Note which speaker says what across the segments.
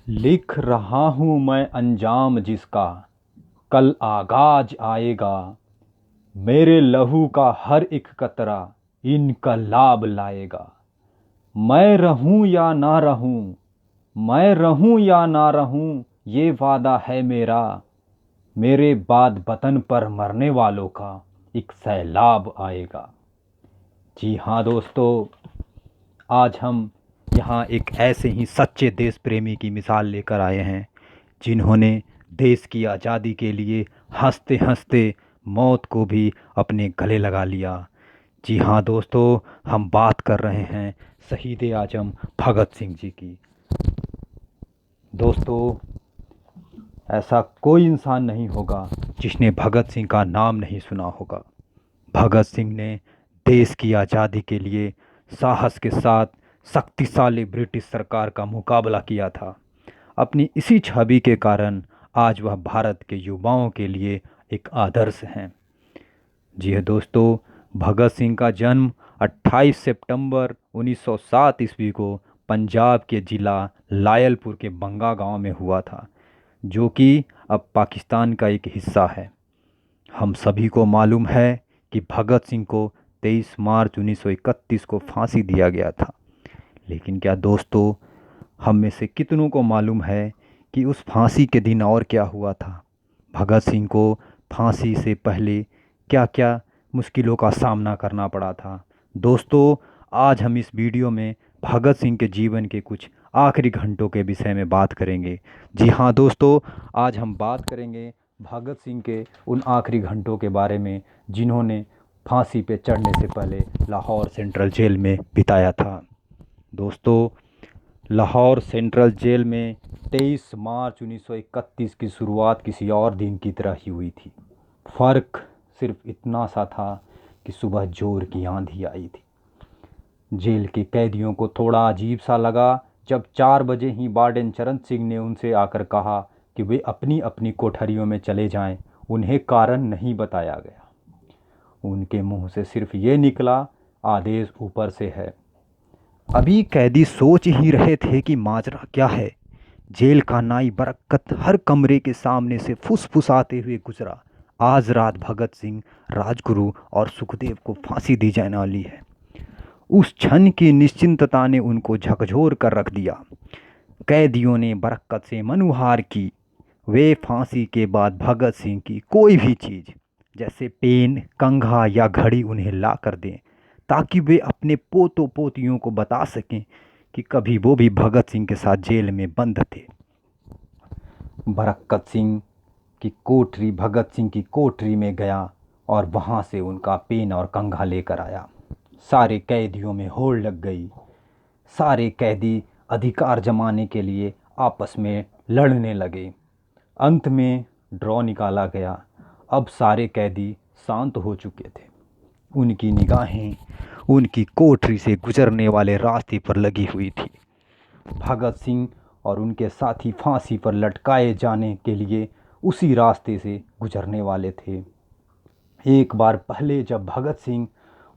Speaker 1: लिख रहा हूँ मैं अंजाम जिसका कल आगाज आएगा। मेरे लहू का हर एक कतरा इनका लाभ लाएगा। मैं रहूं या ना रहूं, मैं रहूं या ना रहूं, ये वादा है मेरा। मेरे बाद वतन पर मरने वालों का एक सैलाब आएगा। जी हाँ दोस्तों, आज हम यहाँ एक ऐसे ही सच्चे देश प्रेमी की मिसाल लेकर आए हैं जिन्होंने देश की आज़ादी के लिए हंसते हंसते मौत को भी अपने गले लगा लिया। जी हाँ दोस्तों, हम बात कर रहे हैं शहीद आजम भगत सिंह जी की। दोस्तों, ऐसा कोई इंसान नहीं होगा जिसने भगत सिंह का नाम नहीं सुना होगा। भगत सिंह ने देश की आज़ादी के लिए साहस के साथ शक्तिशाली ब्रिटिश सरकार का मुकाबला किया था। अपनी इसी छवि के कारण आज वह भारत के युवाओं के लिए एक आदर्श हैं। जी है दोस्तों, भगत सिंह का जन्म 28 सितंबर 1907 ईस्वी को पंजाब के ज़िला लायलपुर के बंगा गांव में हुआ था, जो कि अब पाकिस्तान का एक हिस्सा है। हम सभी को मालूम है कि भगत सिंह को 23 मार्च 1931 को फांसी दिया गया था। लेकिन क्या दोस्तों, हम में से कितनों को मालूम है कि उस फांसी के दिन और क्या हुआ था? भगत सिंह को फांसी से पहले क्या क्या मुश्किलों का सामना करना पड़ा था? दोस्तों, आज हम इस वीडियो में भगत सिंह के जीवन के कुछ आखिरी घंटों के विषय में बात करेंगे। जी हाँ दोस्तों, आज हम बात करेंगे भगत सिंह के उन आखिरी घंटों के बारे में जिन्होंने फांसी पे चढ़ने से पहले लाहौर सेंट्रल जेल में बिताया था। दोस्तों, लाहौर सेंट्रल जेल में 23 मार्च 1931 की शुरुआत किसी और दिन की तरह ही हुई थी। फ़र्क सिर्फ इतना सा था कि सुबह जोर की आंधी आई थी। जेल के कैदियों को थोड़ा अजीब सा लगा जब 4 बजे ही वार्डन चरण सिंह ने उनसे आकर कहा कि वे अपनी अपनी कोठरियों में चले जाएं। उन्हें कारण नहीं बताया गया। उनके मुंह से सिर्फ ये निकला, आदेश ऊपर से है। अभी कैदी सोच ही रहे थे कि माजरा क्या है। जेल का नाई बरकत हर कमरे के सामने से फुसफुसाते हुए गुजरा। आज रात भगत सिंह, राजगुरु और सुखदेव को फांसी दी जाने वाली है। उस क्षण की निश्चिंतता ने उनको झकझोर कर रख दिया। कैदियों ने बरकत से मनुहार की। वे फांसी के बाद भगत सिंह की कोई भी चीज़ जैसे पेन, कंघा या घड़ी उन्हें ला कर दें, ताकि वे अपने पोतों पोतियों को बता सकें कि कभी वो भी भगत सिंह के साथ जेल में बंद थे। बरकत सिंह की कोठरी भगत सिंह की कोठरी में गया और वहाँ से उनका पेन और कंघा लेकर आया। सारे कैदियों में होड़ लग गई। सारे कैदी अधिकार जमाने के लिए आपस में लड़ने लगे। अंत में ड्रॉ निकाला गया। अब सारे कैदी शांत हो चुके थे। उनकी निगाहें उनकी कोठरी से गुजरने वाले रास्ते पर लगी हुई थी। भगत सिंह और उनके साथी फांसी पर लटकाए जाने के लिए उसी रास्ते से गुजरने वाले थे। एक बार पहले जब भगत सिंह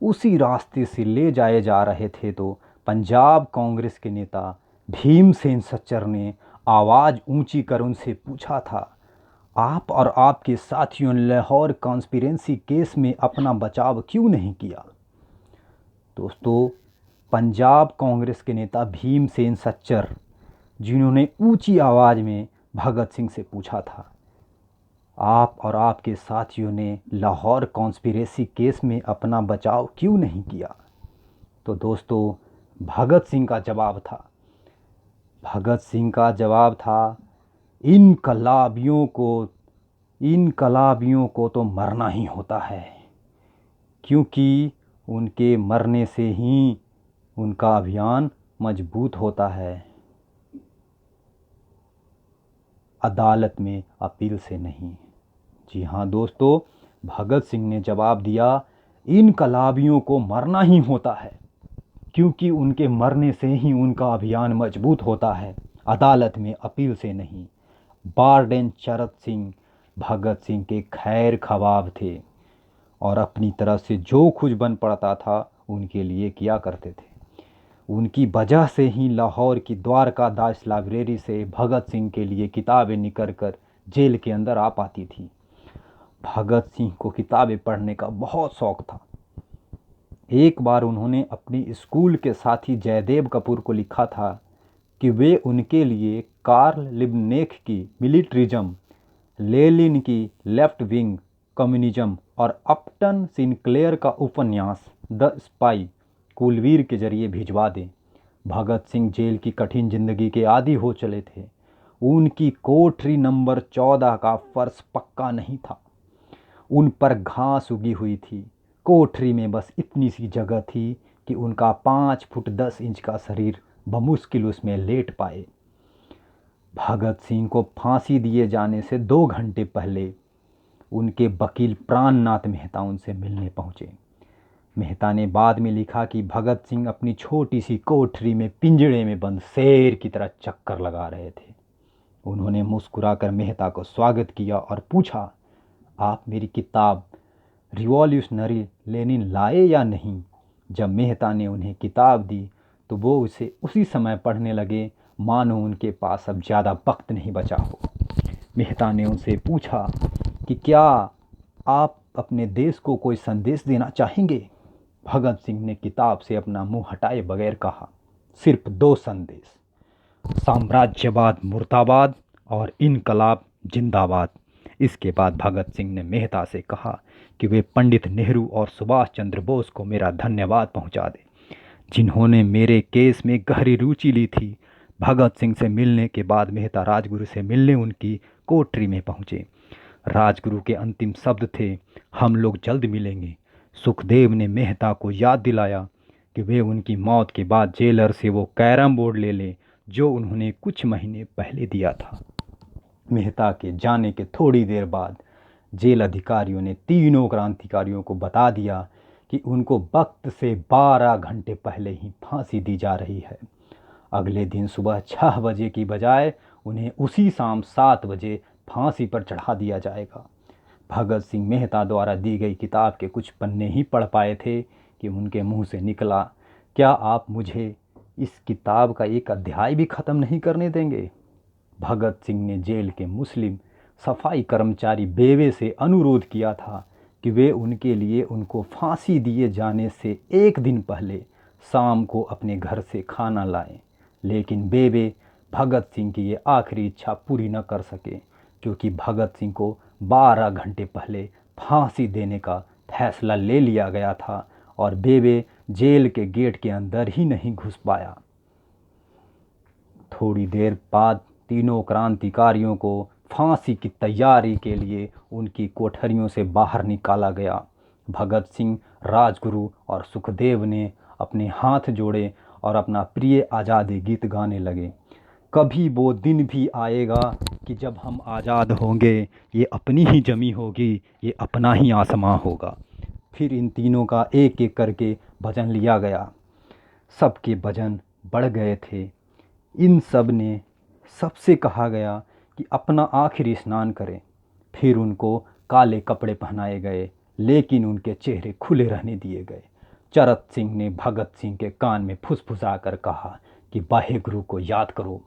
Speaker 1: उसी रास्ते से ले जाए जा रहे थे तो पंजाब कांग्रेस के नेता भीमसेन सच्चर ने आवाज़ ऊंची कर उनसे पूछा था, आप और आपके साथियों ने लाहौर कॉन्स्पिरेंसी केस में अपना बचाव क्यों नहीं किया? दोस्तों, पंजाब कांग्रेस के नेता भीमसेन सच्चर, जिन्होंने ऊंची आवाज़ में भगत सिंह से पूछा था, आप और आपके साथियों ने लाहौर कॉन्स्पिरेसी केस में अपना बचाव क्यों नहीं किया? तो दोस्तों, भगत सिंह का जवाब था, इनकलाबियों को तो मरना ही होता है, क्योंकि उनके मरने से ही उनका अभियान मजबूत होता है, अदालत में अपील से नहीं। जी हाँ दोस्तों, भगत सिंह ने जवाब दिया, इनकलाबियों को मरना ही होता है, क्योंकि उनके मरने से ही उनका अभियान मजबूत होता है, अदालत में अपील से नहीं। वार्डन चरण सिंह भगत सिंह के खैर ख्वाब थे और अपनी तरफ से जो कुछ बन पड़ता था उनके लिए किया करते थे। उनकी वजह से ही लाहौर की द्वारका दास लाइब्रेरी से भगत सिंह के लिए किताबें निकल कर जेल के अंदर आ पाती थी। भगत सिंह को किताबें पढ़ने का बहुत शौक था। एक बार उन्होंने अपनी स्कूल के साथी जयदेव कपूर को लिखा था कि वे उनके लिए कार्ल लिबनेख की मिलिट्रिज्म, लेनिन की लेफ्ट विंग कम्युनिज्म और अपटन सिनक्लेयर का उपन्यास द स्पाई कुलवीर के जरिए भिजवा दें। भगत सिंह जेल की कठिन जिंदगी के आदी हो चले थे। उनकी कोठरी नंबर 14 का फर्श पक्का नहीं था। उन पर घास उगी हुई थी। कोठरी में बस इतनी सी जगह थी कि उनका 5 फुट 10 इंच का शरीर बमुश्किल उसमें लेट पाए। भगत सिंह को फांसी दिए जाने से 2 घंटे पहले उनके वकील प्राणनाथ मेहता उनसे मिलने पहुंचे। मेहता ने बाद में लिखा कि भगत सिंह अपनी छोटी सी कोठरी में पिंजड़े में बंद शेर की तरह चक्कर लगा रहे थे। उन्होंने मुस्कुराकर मेहता को स्वागत किया और पूछा, आप मेरी किताब रिवॉल्यूशनरी लेनिन लाए या नहीं? जब मेहता ने उन्हें किताब दी तो वो उसे उसी समय पढ़ने लगे, मानो उनके पास अब ज़्यादा वक्त नहीं बचा हो। मेहता ने उनसे पूछा कि क्या आप अपने देश को कोई संदेश देना चाहेंगे? भगत सिंह ने किताब से अपना मुंह हटाए बगैर कहा, सिर्फ 2 संदेश, साम्राज्यवाद मुर्दाबाद और इनकलाब जिंदाबाद। इसके बाद भगत सिंह ने मेहता से कहा कि वे पंडित नेहरू और सुभाष चंद्र बोस को मेरा धन्यवाद पहुंचा दें, जिन्होंने मेरे केस में गहरी रुचि ली थी। भगत सिंह से मिलने के बाद मेहता राजगुरु से मिलने उनकी कोठरी में पहुंचे। राजगुरु के अंतिम शब्द थे, हम लोग जल्द मिलेंगे। सुखदेव ने मेहता को याद दिलाया कि वे उनकी मौत के बाद जेलर से वो कैरम बोर्ड ले लें जो उन्होंने कुछ महीने पहले दिया था। मेहता के जाने के थोड़ी देर बाद जेल अधिकारियों ने तीनों क्रांतिकारियों को बता दिया कि उनको वक्त से 12 घंटे पहले ही फांसी दी जा रही है। अगले दिन सुबह 6 बजे की बजाय उन्हें उसी शाम 7 बजे फांसी पर चढ़ा दिया जाएगा। भगत सिंह मेहता द्वारा दी गई किताब के कुछ पन्ने ही पढ़ पाए थे कि उनके मुंह से निकला, क्या आप मुझे इस किताब का एक अध्याय भी ख़त्म नहीं करने देंगे? भगत सिंह ने जेल के मुस्लिम सफाई कर्मचारी बेवे से अनुरोध किया था कि वे उनके लिए उनको फांसी दिए जाने से 1 दिन पहले शाम को अपने घर से खाना लाएं, लेकिन बेवे भगत सिंह की ये आखिरी इच्छा पूरी न कर सके, क्योंकि भगत सिंह को 12 घंटे पहले फांसी देने का फैसला ले लिया गया था और बेवे जेल के गेट के अंदर ही नहीं घुस पाया। थोड़ी देर बाद तीनों क्रांतिकारियों को फांसी की तैयारी के लिए उनकी कोठरियों से बाहर निकाला गया। भगत सिंह, राजगुरु और सुखदेव ने अपने हाथ जोड़े और अपना प्रिय आज़ादी गीत गाने लगे। कभी वो दिन भी आएगा कि जब हम आज़ाद होंगे, ये अपनी ही जमी होगी, ये अपना ही आसमां होगा। फिर इन तीनों का एक एक करके भजन लिया गया। सबके भजन बढ़ गए थे। इन सब ने सबसे कहा गया कि अपना आखिरी स्नान करें। फिर उनको काले कपड़े पहनाए गए, लेकिन उनके चेहरे खुले रहने दिए गए। चरत सिंह ने भगत सिंह के कान में फुसफुसा कर कहा कि वाहेगुरु को याद करो।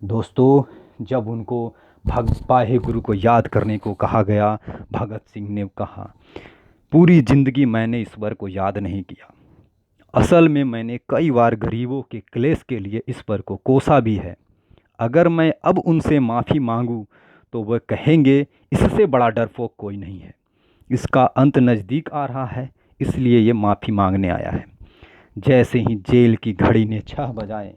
Speaker 1: दोस्तों, जब उनको वाहेगुरु को याद करने को कहा गया, भगत सिंह ने कहा, पूरी ज़िंदगी मैंने ईश्वर को याद नहीं किया। असल में मैंने कई बार गरीबों के क्लेश के लिए ईश्वर को कोसा भी है। अगर मैं अब उनसे माफ़ी मांगूं तो वह कहेंगे इससे बड़ा डरपोक कोई नहीं है। इसका अंत नज़दीक आ रहा है, इसलिए ये माफ़ी मांगने आया है। जैसे ही जेल की घड़ी ने 6 बजाए,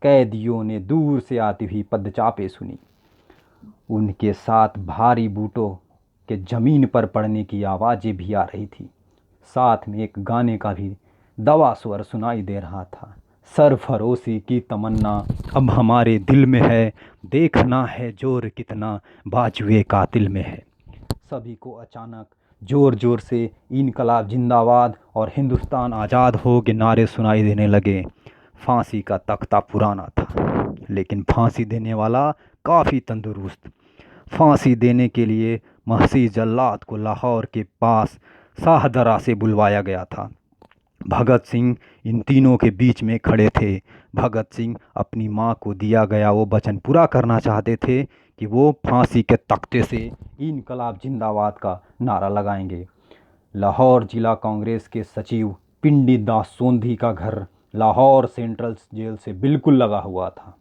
Speaker 1: कैदियों ने दूर से आती हुई पदचापें सुनी। उनके साथ भारी बूटों के ज़मीन पर पड़ने की आवाज़ें भी आ रही थी। साथ में एक गाने का भी दवा स्वर सुनाई दे रहा था, सरफरोशी की तमन्ना अब हमारे दिल में है, देखना है जोर कितना बाजुए कातिल में है। सभी को अचानक ज़ोर ज़ोर से इनकलाब जिंदाबाद और हिंदुस्तान आज़ाद हो के नारे सुनाई देने लगे। फांसी का तख्ता पुराना था, लेकिन फांसी देने वाला काफ़ी तंदुरुस्त। फांसी देने के लिए महसी जल्लाद को लाहौर के पास शाहदरा से बुलवाया गया था। भगत सिंह इन तीनों के बीच में खड़े थे। भगत सिंह अपनी माँ को दिया गया वो वचन पूरा करना चाहते थे कि वो फांसी के तख्ते से इनकलाब जिंदाबाद का नारा लगाएंगे। लाहौर जिला कांग्रेस के सचिव पिंडी दास सोंधी का घर लाहौर सेंट्रल जेल से बिल्कुल लगा हुआ था।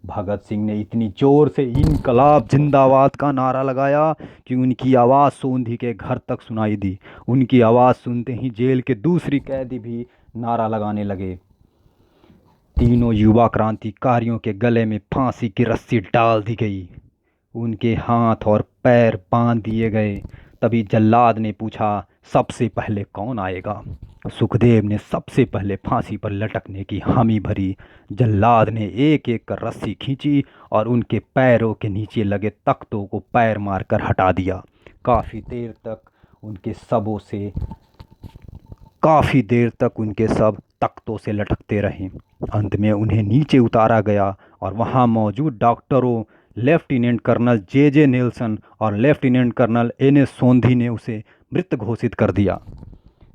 Speaker 1: भगत सिंह ने इतनी जोर से इनकलाब जिंदाबाद का नारा लगाया कि उनकी आवाज़ सोंधी के घर तक सुनाई दी। उनकी आवाज़ सुनते ही जेल के दूसरी कैदी भी नारा लगाने लगे। तीनों युवा क्रांतिकारियों के गले में फांसी की रस्सी डाल दी गई, उनके हाथ और पैर बांध दिए गए। तभी जल्लाद ने पूछा, सबसे पहले कौन आएगा? सुखदेव ने सबसे पहले फांसी पर लटकने की हामी भरी। जल्लाद ने एक एक कर रस्सी खींची और उनके पैरों के नीचे लगे तख्तों को पैर मारकर हटा दिया। काफ़ी देर तक उनके सब तख्तों से लटकते रहे। अंत में उन्हें नीचे उतारा गया और वहां मौजूद डॉक्टरों लेफ्टिनेंट कर्नल जे नेल्सन और लेफ्टिनेंट कर्नल एन सोंधी ने उसे मृत घोषित कर दिया।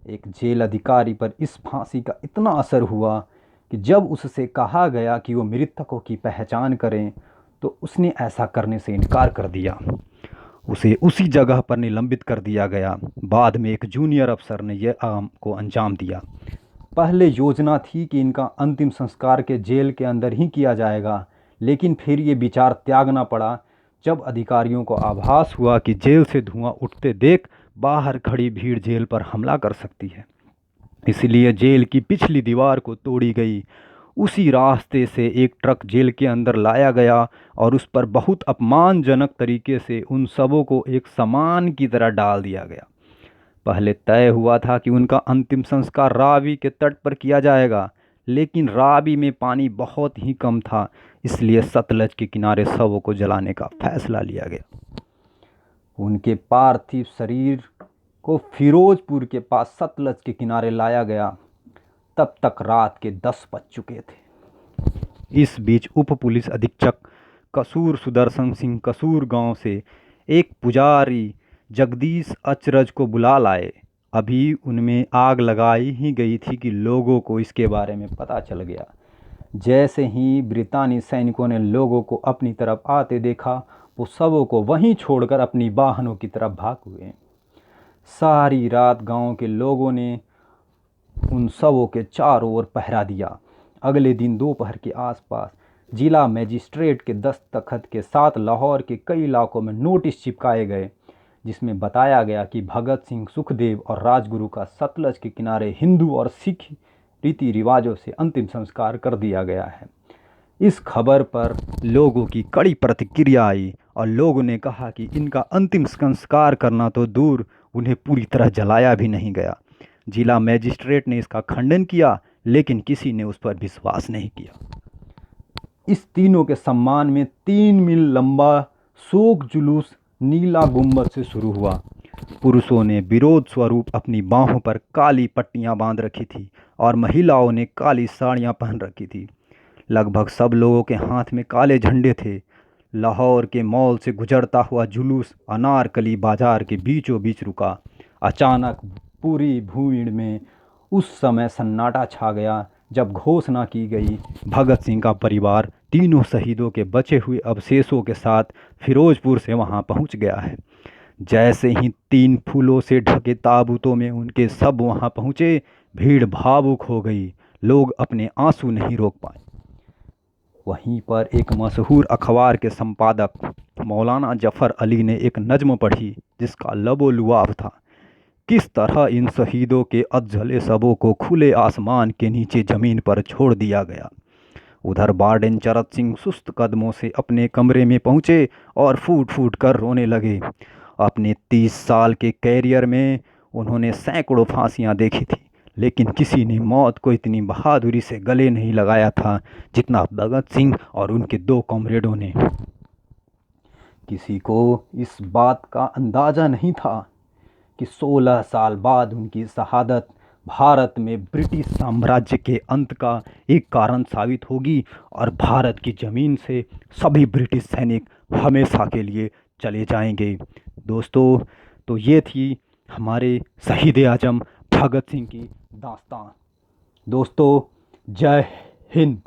Speaker 1: एक जेल अधिकारी पर इस फांसी का इतना असर हुआ कि जब उससे कहा गया कि वो मृतकों की पहचान करें तो उसने ऐसा करने से इनकार कर दिया। उसे उसी जगह पर निलंबित कर दिया गया। बाद में एक जूनियर अफसर ने यह काम को अंजाम दिया। पहले योजना थी कि इनका अंतिम संस्कार के जेल के अंदर ही किया जाएगा, लेकिन फिर ये विचार त्यागना पड़ा जब अधिकारियों को आभास हुआ कि जेल से धुआं उठते देख बाहर खड़ी भीड़ जेल पर हमला कर सकती है। इसलिए जेल की पिछली दीवार को तोड़ी गई। उसी रास्ते से एक ट्रक जेल के अंदर लाया गया और उस पर बहुत अपमानजनक तरीके से उन सबों को एक सामान की तरह डाल दिया गया। पहले तय हुआ था कि उनका अंतिम संस्कार रावी के तट पर किया जाएगा, लेकिन रावी में पानी बहुत ही कम था, इसलिए सतलज के किनारे शवों को जलाने का फैसला लिया गया। उनके पार्थिव शरीर को फिरोजपुर के पास सतलज के किनारे लाया गया। तब तक रात के 10 बज चुके थे। इस बीच उप पुलिस अधीक्षक कसूर सुदर्शन सिंह कसूर गांव से एक पुजारी जगदीश अचरज को बुला लाए। अभी उनमें आग लगाई ही गई थी कि लोगों को इसके बारे में पता चल गया। जैसे ही ब्रितानी सैनिकों ने लोगों को अपनी तरफ आते देखा, वो सबों को वहीं छोड़कर अपनी वाहनों की तरफ भाग हुए। सारी रात गांव के लोगों ने उन सबों के चारों ओर पहरा दिया। अगले दिन दोपहर के आसपास जिला मजिस्ट्रेट के दस्तखत के साथ लाहौर के कई इलाकों में नोटिस चिपकाए गए, जिसमें बताया गया कि भगत सिंह, सुखदेव और राजगुरु का सतलज के किनारे हिंदू और सिख रीति रिवाजों से अंतिम संस्कार कर दिया गया है। इस खबर पर लोगों की कड़ी प्रतिक्रिया आई और लोगों ने कहा कि इनका अंतिम संस्कार करना तो दूर, उन्हें पूरी तरह जलाया भी नहीं गया। जिला मजिस्ट्रेट ने इसका खंडन किया, लेकिन किसी ने उस पर विश्वास नहीं किया। इस तीनों के सम्मान में 3 मील लंबा शोक जुलूस नीला गुंबद से शुरू हुआ। पुरुषों ने विरोध स्वरूप अपनी बाहों पर काली पट्टियां बांध रखी थी और महिलाओं ने काली साड़ियां पहन रखी थी। लगभग सब लोगों के हाथ में काले झंडे थे। लाहौर के मॉल से गुजरता हुआ जुलूस अनारकली बाजार के बीचों बीच रुका। अचानक पूरी भीड़ में उस समय सन्नाटा छा गया जब घोषणा की गई, भगत सिंह का परिवार तीनों शहीदों के बचे हुए अवशेषों के साथ फिरोजपुर से वहां पहुंच गया है। जैसे ही 3 फूलों से ढके ताबूतों में उनके सब वहां पहुंचे, भीड़ भावुक हो गई। लोग अपने आंसू नहीं रोक पाए। वहीं पर एक मशहूर अखबार के संपादक मौलाना जफ़र अली ने एक नज्म पढ़ी जिसका लबोलुआब था। किस तरह इन शहीदों के अधजले शवों को खुले आसमान के नीचे ज़मीन पर छोड़ दिया गया। उधर वार्डन चरत सिंह सुस्त कदमों से अपने कमरे में पहुंचे और फूट फूट कर रोने लगे। अपने 30 साल के कैरियर में उन्होंने सैकड़ों फांसियां देखी थी, लेकिन किसी ने मौत को इतनी बहादुरी से गले नहीं लगाया था जितना भगत सिंह और उनके 2 कॉमरेडों ने। किसी को इस बात का अंदाज़ा नहीं था कि 16 साल बाद उनकी शहादत भारत में ब्रिटिश साम्राज्य के अंत का एक कारण साबित होगी और भारत की ज़मीन से सभी ब्रिटिश सैनिक हमेशा के लिए चले जाएंगे। दोस्तों, तो ये थी हमारे शहीद आजम भगत सिंह की दास्तान। दोस्तों, जय हिंद।